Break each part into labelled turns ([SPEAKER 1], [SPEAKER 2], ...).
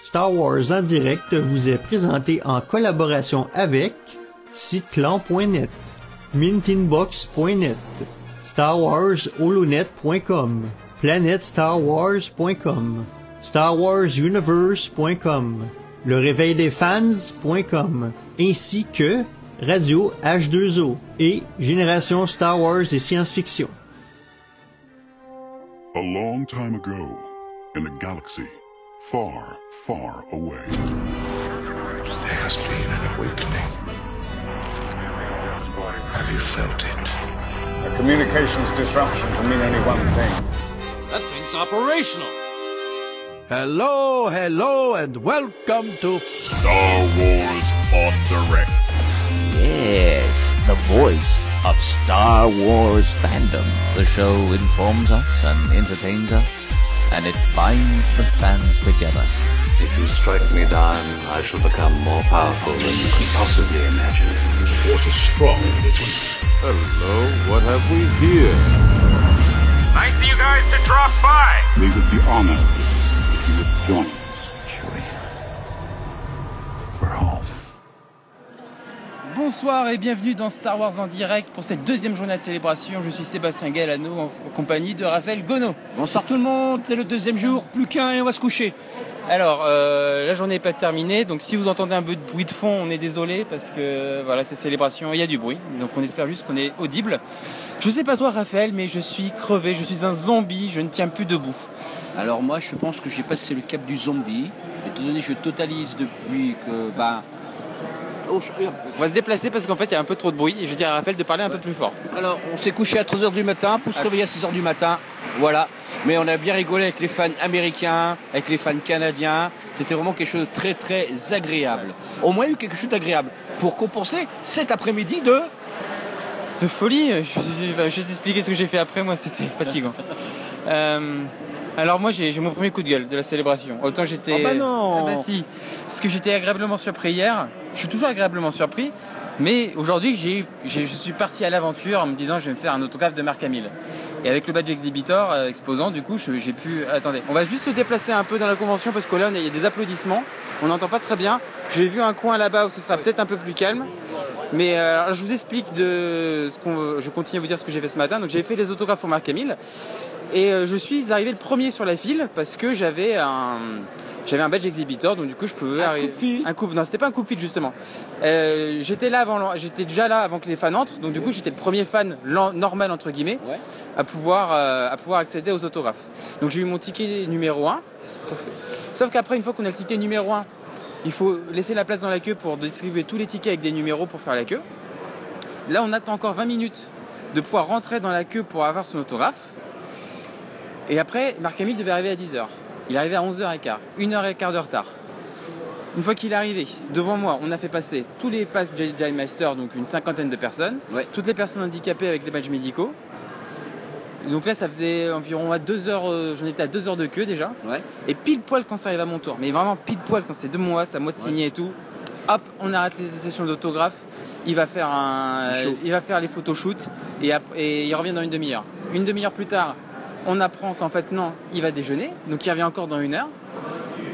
[SPEAKER 1] Star Wars en direct vous est présenté en collaboration avec Sitclan.net, Mintinbox.net, StarWarsHolonet.com, PlanetStarWars.com, StarWarsUniverse.com, LeRéveilDesFans.com, ainsi que Radio H2O et Génération Star Wars et Science-Fiction.
[SPEAKER 2] A long time ago, in a galaxy far, far away,
[SPEAKER 3] there has been an awakening. Have you felt it?
[SPEAKER 4] A communications disruption can mean only one thing.
[SPEAKER 5] That thing's operational.
[SPEAKER 6] Hello, and welcome to
[SPEAKER 2] Star Wars on Direct.
[SPEAKER 7] Yes, the voice of Star Wars fandom. The show informs us and entertains us, and it binds the fans together.
[SPEAKER 3] If you strike me down, I shall become more powerful than you can possibly imagine.
[SPEAKER 2] The Force is strong in this one.
[SPEAKER 6] Hello, what have we here?
[SPEAKER 8] Nice of you guys to drop by.
[SPEAKER 2] We would be honored if you would join us.
[SPEAKER 3] Chewie, we're home.
[SPEAKER 9] Bonsoir et bienvenue dans Star Wars en direct pour cette deuxième journée de célébration. Je suis Sébastien Galano en compagnie de Raphaël Gono.
[SPEAKER 5] Bonsoir tout le monde, c'est le deuxième jour, plus qu'un et on va se coucher.
[SPEAKER 9] Alors, la journée n'est pas terminée, donc si vous entendez un peu de bruit de fond, on est désolé parce que voilà, c'est célébration, il y a du bruit, donc on espère juste qu'on est audible. Je sais pas toi Raphaël, mais je suis crevé, je suis un zombie, je ne tiens plus debout.
[SPEAKER 5] Alors moi je pense que j'ai passé le cap du zombie, étant donné que je totalise depuis que...
[SPEAKER 9] On va se déplacer parce qu'en fait il y a un peu trop de bruit et je dis à Raphaël de parler un peu plus fort.
[SPEAKER 5] Alors on s'est couché à 3h du matin pour se réveiller à 6h du matin, voilà. Mais on a bien rigolé avec les fans américains, avec les fans canadiens. C'était vraiment quelque chose de très très agréable. Au moins il y a eu quelque chose d'agréable pour compenser cet après-midi de
[SPEAKER 9] folie. Je vais juste expliquer ce que j'ai fait après, moi c'était fatigant. Alors moi j'ai mon premier coup de gueule de la célébration. Autant j'étais...
[SPEAKER 5] Oh bah non.
[SPEAKER 9] Ah bah si. Parce que j'étais agréablement surpris hier. Je suis toujours agréablement surpris. Mais aujourd'hui je suis parti à l'aventure en me disant je vais me faire un autographe de Mark Hamill. Et avec le badge exhibitor exposant, du coup j'ai pu... Attendez, on va juste se déplacer un peu dans la convention parce que là il y a des applaudissements. On n'entend pas très bien. J'ai vu un coin là-bas où ce sera peut-être un peu plus calme. Mais alors, je vous explique je continue à vous dire ce que j'ai fait ce matin. Donc j'ai fait les autographes pour Mark Hamill. Et je suis arrivé le premier sur la file parce que j'avais un badge exhibitor, donc du coup je pouvais arriver. Non, c'était pas un coup de fil justement. J'étais déjà là avant que les fans entrent, donc du coup j'étais le premier fan normal entre guillemets à pouvoir accéder aux autographes. Donc j'ai eu mon ticket numéro 1. Sauf qu'après, une fois qu'on a le ticket numéro 1, il faut laisser la place dans la queue pour distribuer tous les tickets avec des numéros pour faire la queue. Là on attend encore 20 minutes de pouvoir rentrer dans la queue pour avoir son autographe. Et après, Mark Hamill devait arriver à 10h. Il est arrivé à 11h15, 1h15 de retard. Une fois qu'il est arrivé, devant moi, on a fait passer tous les passes Jedi Master, donc une cinquantaine de personnes, toutes les personnes handicapées avec les badges médicaux. Donc là, ça faisait environ 2 heures, j'en étais à 2 heures de queue déjà. Et pile poil quand ça arrive à mon tour, mais vraiment pile poil quand c'est de moi, c'est à moi de signer et tout. Hop, on arrête les sessions d'autographes. Il va faire les photoshoots et il revient dans une demi-heure. Une demi-heure plus tard, on apprend qu'en fait non, il va déjeuner, donc il revient encore dans 1 heure.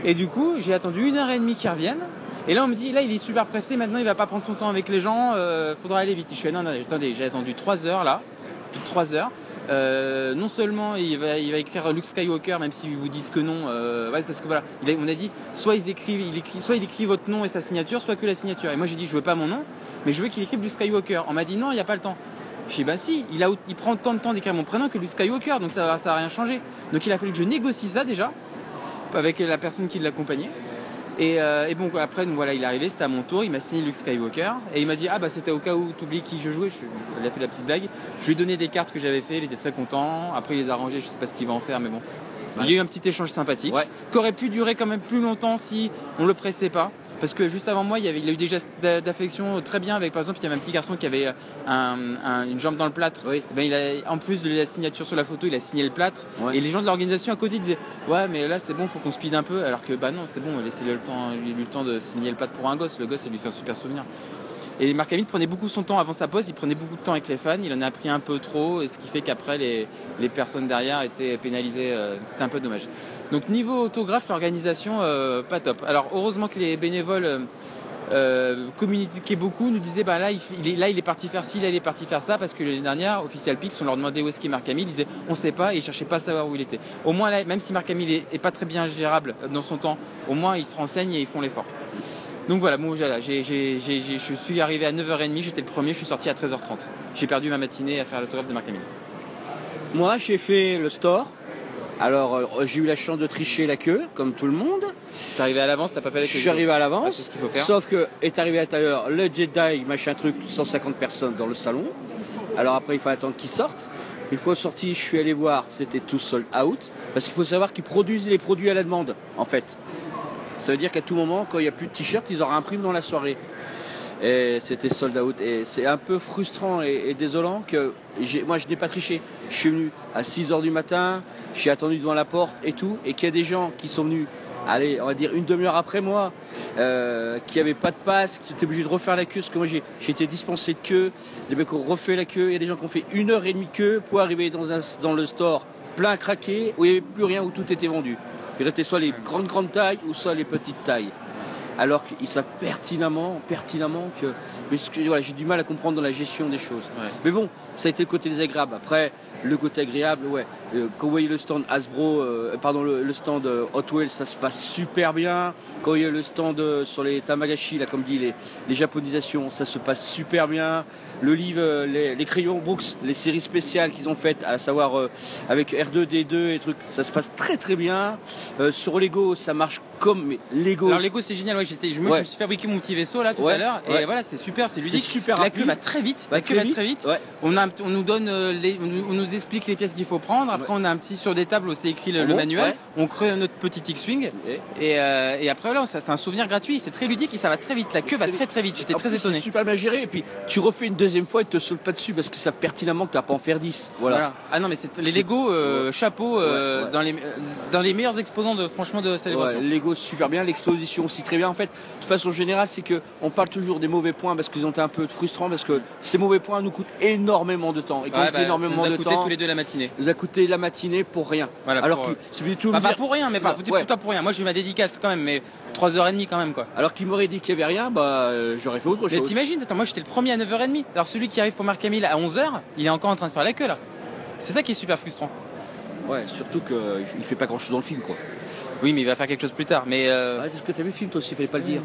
[SPEAKER 9] Et du coup, j'ai attendu 1h30 qu'il revienne. Et là, on me dit, là, il est super pressé, maintenant il va pas prendre son temps avec les gens, faudra aller vite. Je fais, non, attendez, j'ai attendu 3 heures là, plus de 3 heures. Non seulement il va écrire Luke Skywalker, même si vous dites que non, parce que voilà, on a dit, soit il écrit votre nom et sa signature, soit que la signature. Et moi j'ai dit, je veux pas mon nom, mais je veux qu'il écrive Luke Skywalker. On m'a dit, non, il n'y a pas le temps. Je dis bah si, il prend autant de temps d'écrire mon prénom que Luke Skywalker, donc ça a rien changé. Donc il a fallu que je négocie ça déjà avec la personne qui l'accompagnait. Et bon après donc voilà, il est arrivé, c'était à mon tour, il m'a signé Luke Skywalker et il m'a dit ah bah c'était au cas où t'oublies qui je jouais. Il a fait la petite blague. Je lui ai donné des cartes que j'avais fait, il était très content. Après il les a rangées, je sais pas ce qu'il va en faire mais bon. Il y a eu un petit échange sympathique qui aurait pu durer quand même plus longtemps si on le pressait pas. Parce que juste avant moi, il a eu des gestes d'affection très bien. Avec, par exemple, il y avait un petit garçon qui avait une jambe dans le plâtre. En plus de la signature sur la photo, il a signé le plâtre. Et les gens de l'organisation à côté disaient ouais, mais là c'est bon, faut qu'on speed un peu. Alors que bah non, c'est bon, laissez-lui le temps de signer le plâtre pour un gosse. Le gosse, ça lui fait un super souvenir. Et Mark Hamill prenait beaucoup son temps avant sa pause, il prenait beaucoup de temps avec les fans, il en a pris un peu trop, et ce qui fait qu'après les personnes derrière étaient pénalisées. C'était serait un peu dommage. Donc niveau autographe, l'organisation pas top. Alors heureusement que les bénévoles communiquaient beaucoup, nous disaient là il est parti faire ci, là il est parti faire ça, parce que l'année dernière, Official Pix, on leur demandait où est-ce qu'est Mark Hamill, ils disaient on sait pas, et ils cherchaient pas à savoir où il était. Au moins là, même si Mark Hamill est pas très bien gérable dans son temps, au moins ils se renseignent et ils font l'effort. Donc voilà, je suis arrivé à 9h30, j'étais le premier, je suis sorti à 13h30. J'ai perdu ma matinée à faire l'autographe de Mark Hamill.
[SPEAKER 5] Moi, j'ai fait le store. Alors, j'ai eu la chance de tricher la queue, comme tout le monde.
[SPEAKER 9] T'es arrivé à l'avance, t'as pas fait la queue?
[SPEAKER 5] Je suis arrivé à l'avance,
[SPEAKER 9] c'est ce qu'il faut faire.
[SPEAKER 5] Sauf que est arrivé à l'intérieur le Jedi, machin truc, 150 personnes dans le salon. Alors après, il faut attendre qu'ils sortent. Une fois sorti, je suis allé voir, c'était tout sold out. Parce qu'il faut savoir qu'ils produisent les produits à la demande, en fait. Ça veut dire qu'à tout moment, quand il n'y a plus de t-shirt, ils en réimpriment dans la soirée. Et c'était sold out. Et c'est un peu frustrant et désolant que moi je n'ai pas triché. Je suis venu à 6h du matin, je suis attendu devant la porte et tout, et qu'il y a des gens qui sont venus, allez, on va dire une demi-heure après moi, qui n'avaient pas de passe, qui étaient obligés de refaire la queue, parce que moi j'ai été dispensé de queue, des mecs qui ont refait la queue, il y a des gens qui ont fait 1h30 de queue pour arriver dans le store plein craqué, où il n'y avait plus rien, où tout était vendu. Il restait soit les grandes tailles ou soit les petites tailles. Alors qu'ils savent pertinemment que... Mais voilà, j'ai du mal à comprendre dans la gestion des choses. Ouais. Mais bon, ça a été le côté désagréable. Après, le côté agréable, ouais. Quand vous voyez le stand Hasbro, le stand Hot Wheels, ça se passe super bien. Quand vous voyez le stand sur les Tamagotchi, là, comme dit, les japonisations, ça se passe super bien. Le livre, les crayons Brooks, les séries spéciales qu'ils ont faites, à savoir avec R2D2 et trucs, ça se passe très très bien. Sur Lego, ça marche comme Lego. Alors
[SPEAKER 9] Lego, c'est génial. Ouais, je me suis fabriqué mon petit vaisseau là tout à l'heure, et voilà, c'est super, c'est ludique.
[SPEAKER 5] Super
[SPEAKER 9] la queue va très vite.
[SPEAKER 5] Ouais.
[SPEAKER 9] On nous donne, on nous explique les pièces qu'il faut prendre. Après, on a un petit sur des tables où c'est écrit le manuel. Ouais. On crée notre petit X-wing, et après là, c'est un souvenir gratuit. C'est très ludique et ça va très vite. La queue va très très vite. J'étais très étonné.
[SPEAKER 5] C'est super bien géré. Et puis tu refais une deuxième fois et te saute pas dessus parce que ça pertinemment que tu vas pas en faire 10. Voilà.
[SPEAKER 9] Ah non, mais c'est les Lego chapeau dans les meilleurs exposants de célébration.
[SPEAKER 5] Ouais, Lego super bien, l'exposition aussi très bien. En fait, de façon générale, c'est que on parle toujours des mauvais points parce qu'ils ont été un peu frustrants parce que ces mauvais points nous coûtent énormément de temps. Et quand je dis énormément de temps, ça nous a coûté
[SPEAKER 9] tous les deux la matinée.
[SPEAKER 5] Ça nous a coûté la matinée pour rien.
[SPEAKER 9] Voilà,
[SPEAKER 5] alors que
[SPEAKER 9] pas pour rien, mais pas pour rien. Moi, j'ai eu ma dédicace quand même, mais 3h30 quand même quoi.
[SPEAKER 5] Alors qu'il m'aurait dit qu'il y avait rien, j'aurais fait autre chose.
[SPEAKER 9] Mais t'imagines, attends, moi j'étais le premier à 9h30. Alors celui qui arrive pour Mark Hamill à 11h, il est encore en train de faire la queue là. C'est ça qui est super frustrant.
[SPEAKER 5] Ouais, surtout qu'il fait pas grand chose dans le film quoi.
[SPEAKER 9] Oui, mais il va faire quelque chose plus tard. Mais
[SPEAKER 5] est-ce que t'as vu le film toi aussi, fallait pas le dire.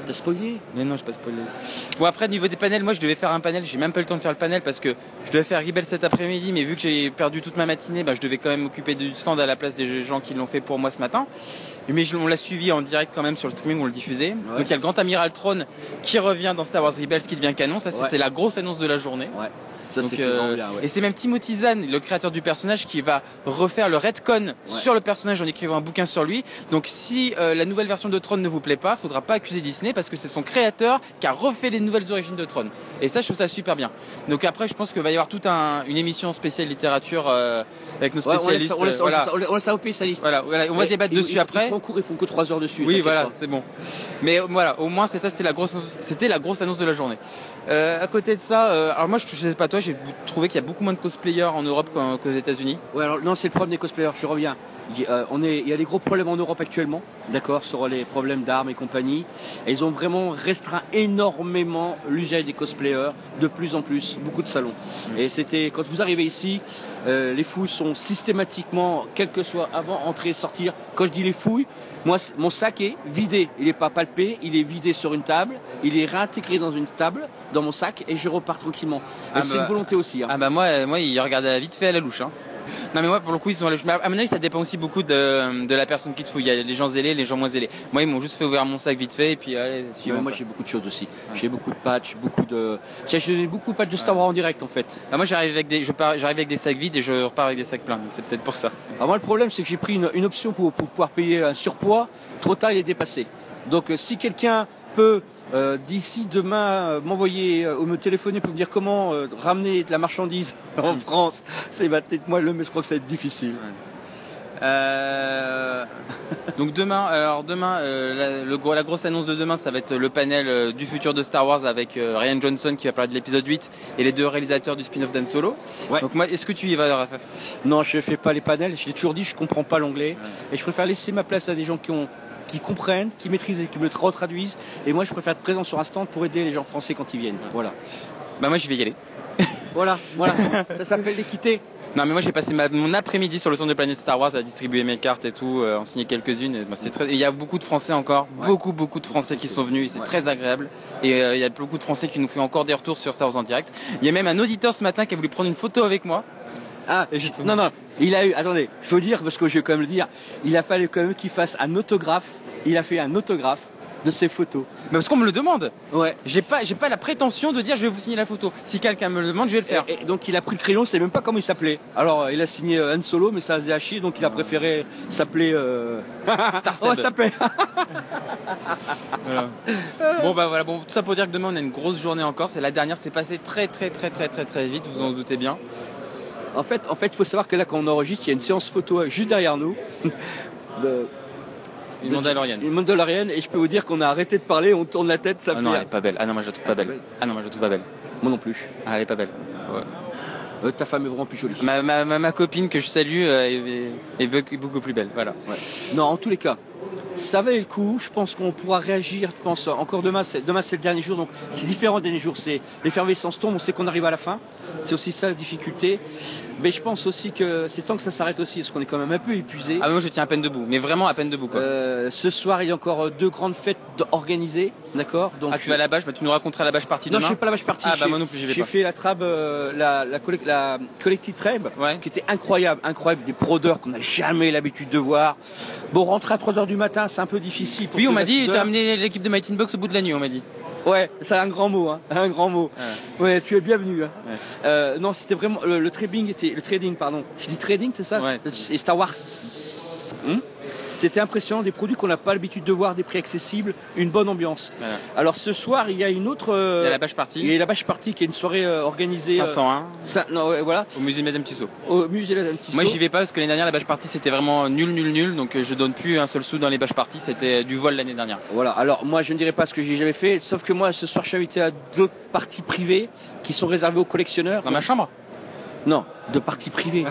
[SPEAKER 5] T'as spoilé?
[SPEAKER 9] Mais non, j'ai pas spoilé. Bon, après, niveau des panels, moi je devais faire un panel, j'ai même pas eu le temps de faire le panel parce que je devais faire Rebel cet après-midi, mais vu que j'ai perdu toute ma matinée, je devais quand même m'occuper du stand à la place des gens qui l'ont fait pour moi ce matin. Mais on l'a suivi en direct quand même sur le streaming, on le diffusait. Ouais. Donc il y a le Grand Amiral Throne qui revient dans Star Wars Rebels, qui devient canon. Ça, c'était la grosse annonce de la journée.
[SPEAKER 5] Ouais. Ça,
[SPEAKER 9] donc,
[SPEAKER 5] bien, ouais.
[SPEAKER 9] Et c'est même Timothy Zahn, le créateur du personnage, qui va refaire le retcon sur le personnage en écrivant un bouquin sur lui. Donc si la nouvelle version de Throne ne vous plaît pas, faudra pas accuser Disney parce que c'est son créateur qui a refait les nouvelles origines de Throne. Et ça, je trouve ça super bien. Donc après, je pense qu'il va y avoir toute une émission spéciale littérature avec nos spécialistes.
[SPEAKER 5] On laisse ça aux spécialistes.
[SPEAKER 9] Voilà, on va débattre dessus après.
[SPEAKER 5] Ils font que 3 heures dessus.
[SPEAKER 9] Oui, voilà, c'est bon. Mais voilà, au moins c'était la grosse annonce de la journée. À côté de ça, alors moi je sais pas toi, j'ai trouvé qu'il y a beaucoup moins de cosplayers en Europe qu'aux États-Unis.
[SPEAKER 5] Ouais, alors non, c'est le problème des cosplayers. Je reviens. Il y a des gros problèmes en Europe actuellement, d'accord, sur les problèmes d'armes et compagnie. Et ils ont vraiment restreint énormément l'usage des cosplayers, de plus en plus, beaucoup de salons. Et c'était quand vous arrivez ici, les fouilles sont systématiquement, quel que soit avant, entrer, sortir. Quand je dis les fouilles, moi, mon sac est vidé. Il n'est pas palpé, il est vidé sur une table, il est réintégré dans une table, dans mon sac, et je repars tranquillement. C'est une volonté aussi. Hein.
[SPEAKER 9] Moi, il regarde vite fait à la louche. Hein. Non mais moi pour le coup ils sont allés. À mon avis ça dépend aussi beaucoup de la personne qui te fouille. Il y a les gens zélés, les gens moins zélés. Moi ils m'ont juste fait ouvrir mon sac vite fait et puis allez.
[SPEAKER 5] Moi j'ai beaucoup de choses aussi. Ouais. J'ai beaucoup de patchs, j'ai donné beaucoup de patchs de Star Wars en direct en fait.
[SPEAKER 9] Moi j'arrive avec des sacs vides et je repars avec des sacs pleins. Donc c'est peut-être pour ça.
[SPEAKER 5] Alors moi le problème c'est que j'ai pris une option pour pouvoir payer un surpoids. Trop tard il est dépassé. Donc si quelqu'un peut d'ici demain m'envoyer ou me téléphoner pour me dire comment ramener de la marchandise en France, c'est peut-être moi mais je crois que ça va être difficile.
[SPEAKER 9] Donc demain, la grosse annonce de demain, ça va être le panel du futur de Star Wars avec Rian Johnson qui va parler de l'épisode 8 et les 2 réalisateurs du spin-off d'Han Solo. Ouais. Donc moi, est-ce que tu y vas, Raphaël ?
[SPEAKER 5] Non, je fais pas les panels. Je l'ai toujours dit, je comprends pas l'anglais et je préfère laisser ma place à des gens qui comprennent, qui maîtrisent et qui me le retraduisent. Et moi, je préfère être présent sur un stand pour aider les gens français quand ils viennent. Voilà.
[SPEAKER 9] Bah moi, je vais y aller.
[SPEAKER 5] Voilà. Ça s'appelle l'équité.
[SPEAKER 9] Non mais moi j'ai passé mon après-midi sur le stand de Planète Star Wars à distribuer mes cartes et tout, en signer quelques-unes. Il y a beaucoup de Français encore, beaucoup de Français qui sont venus et c'est très agréable. Et il y a beaucoup de Français qui nous font encore des retours sur Star Wars en direct. Il y a même un auditeur ce matin qui a voulu prendre une photo avec moi.
[SPEAKER 5] Ah, non, il a eu, attendez, il faut dire, parce que je vais quand même le dire, il a fallu quand même qu'il fasse un autographe, il a fait un autographe de ses photos.
[SPEAKER 9] Mais parce qu'on me le demande.
[SPEAKER 5] Ouais.
[SPEAKER 9] J'ai pas la prétention de dire je vais vous signer la photo. Si quelqu'un me le demande, je vais le faire.
[SPEAKER 5] Et donc il a pris le crayon, c'est même pas comment il s'appelait. Alors il a signé Han Solo, mais ça faisait à chier, donc il a préféré s'appeler
[SPEAKER 9] Star Seb.
[SPEAKER 5] On va se taper.
[SPEAKER 9] Voilà. Bon, tout ça pour dire que demain on a une grosse journée encore. C'est la dernière, c'est passé très vite, vous en doutez bien.
[SPEAKER 5] En fait, il faut savoir que là, quand on enregistre, il y a une séance photo juste derrière nous.
[SPEAKER 9] Une
[SPEAKER 5] Mandalorienne, et je peux vous dire qu'on a arrêté de parler, on tourne la tête, ça fait...
[SPEAKER 9] non, elle est pas belle. Ah non, moi je la trouve pas belle.
[SPEAKER 5] Moi non plus.
[SPEAKER 9] Ah, elle est pas belle. Ouais.
[SPEAKER 5] Ta femme est vraiment plus jolie.
[SPEAKER 9] Ma copine que je salue est beaucoup plus belle. Voilà.
[SPEAKER 5] Ouais. Non, en tous les cas, ça valait le coup. Je pense qu'on pourra réagir. Je pense encore demain c'est le dernier jour, donc c'est différent des derniers jours. C'est l'effervescence tombe. On sait qu'on arrive à la fin. C'est aussi ça la difficulté. Mais je pense aussi que c'est temps que ça s'arrête aussi, parce qu'on est quand même un peu épuisé.
[SPEAKER 9] Ah, moi je tiens à peine debout, mais vraiment à peine debout quoi.
[SPEAKER 5] Ce soir il y a encore 2 grandes fêtes organisées, d'accord. Donc
[SPEAKER 9] tu vas à la bâche, tu nous raconteras la bâche partie demain.
[SPEAKER 5] Non, je fais pas la bâche partie.
[SPEAKER 9] Moi non plus j'y vais pas.
[SPEAKER 5] J'ai fait la trab, la collective trab, qui était incroyable, des brodeurs qu'on n'a jamais l'habitude de voir. Bon, rentrer à 3h du matin, c'est un peu difficile.
[SPEAKER 9] Oui, on m'a dit, tu as amené l'équipe de Mighty Box au bout de la nuit, on m'a dit.
[SPEAKER 5] Ouais, c'est un grand mot, un grand mot. Ouais, tu es bienvenu. Non, c'était vraiment le trading. Je dis trading, c'est ça.
[SPEAKER 9] Ouais.
[SPEAKER 5] Et Star Wars. C'était impressionnant, des produits qu'on n'a pas l'habitude de voir, des prix accessibles, une bonne ambiance. Voilà. Alors ce soir, il y a une autre.
[SPEAKER 9] Il y a la bâche party.
[SPEAKER 5] Il y a la bâche party qui est une soirée organisée.
[SPEAKER 9] 501.
[SPEAKER 5] Voilà.
[SPEAKER 9] Au musée de Madame Tussaud.
[SPEAKER 5] Au musée de Madame Tussaud.
[SPEAKER 9] Moi, j'y vais pas parce que l'année dernière, la bâche party c'était vraiment nul. Donc je donne plus un seul sou dans les bâches party. C'était du vol l'année dernière.
[SPEAKER 5] Voilà. Alors moi, je ne dirais pas ce que j'ai jamais fait, sauf que moi, ce soir, je suis invité à d'autres parties privées qui sont réservées aux collectionneurs.
[SPEAKER 9] Dans ma chambre.
[SPEAKER 5] Non, de parties privées.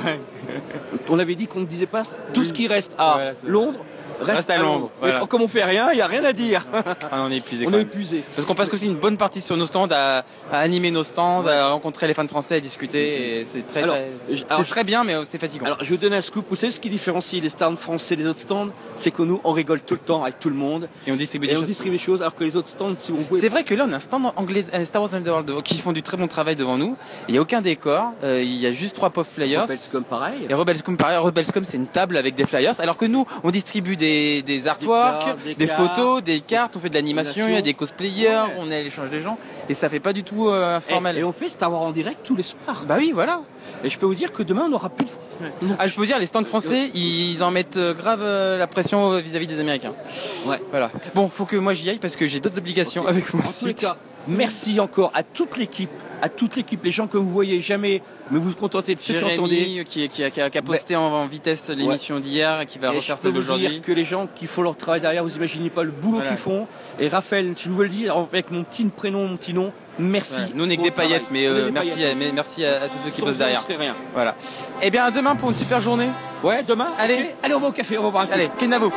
[SPEAKER 5] On avait dit qu'on ne disait pas tout ce qui reste à Londres. Reste à Londres. Voilà. Comme on fait rien, il n'y a rien à dire.
[SPEAKER 9] On est épuisé.
[SPEAKER 5] On est épuisé.
[SPEAKER 9] Parce qu'on passe aussi une bonne partie sur nos stands à animer nos stands, à rencontrer les fans français, à discuter. Et c'est très bien, mais c'est fatigant.
[SPEAKER 5] Alors je vais vous donner un scoop. Vous savez ce qui différencie les stands français des autres stands, c'est que nous on rigole tout le temps avec tout le monde.
[SPEAKER 9] Et on distribue des choses.
[SPEAKER 5] Alors que les autres stands, si vous pouvez.
[SPEAKER 9] C'est vrai que là on a un stand anglais, Star Wars Underworld, qui font du très bon travail devant nous. Il n'y a aucun décor. Il y a juste 3 puff flyers.
[SPEAKER 5] Rebelscom pareil.
[SPEAKER 9] Et Rebelscom pareil. Rebelscom c'est une table avec des flyers. Alors que nous on distribue des artworks, des photos, des cartes, on fait de l'animation, il y a des cosplayers, on est à l'échange des gens, et ça fait pas du tout informel.
[SPEAKER 5] Et on fait Star Wars en direct tous les soirs.
[SPEAKER 9] Bah oui, voilà.
[SPEAKER 5] Et je peux vous dire que demain on n'aura plus de voix.
[SPEAKER 9] Ah, je peux vous dire, les stands français, ils en mettent grave la pression vis-à-vis des Américains.
[SPEAKER 5] Ouais.
[SPEAKER 9] Voilà. Bon, faut que moi j'y aille parce que j'ai d'autres obligations avec mon site.
[SPEAKER 5] En tous les cas, merci encore à toute l'équipe, les gens que vous voyez jamais, mais vous vous contentez de ceux qui entendez.
[SPEAKER 9] Qui a posté en vitesse l'émission d'hier et qui va refaire celle d'aujourd'hui.
[SPEAKER 5] Je peux vous dire que les gens qui font leur travail derrière, vous imaginez pas le boulot qu'ils font. Et Raphaël, tu nous veux le dire avec mon petit prénom, mon petit nom, merci.
[SPEAKER 9] Ouais. Nous on est que des paillettes, mais merci à tous ceux qui bossent derrière.
[SPEAKER 5] Rien.
[SPEAKER 9] Voilà. Et bien à demain pour une super journée.
[SPEAKER 5] Ouais, demain.
[SPEAKER 9] Allez,
[SPEAKER 5] on va au café, on va boire un coup.
[SPEAKER 9] Allez, Kenavo.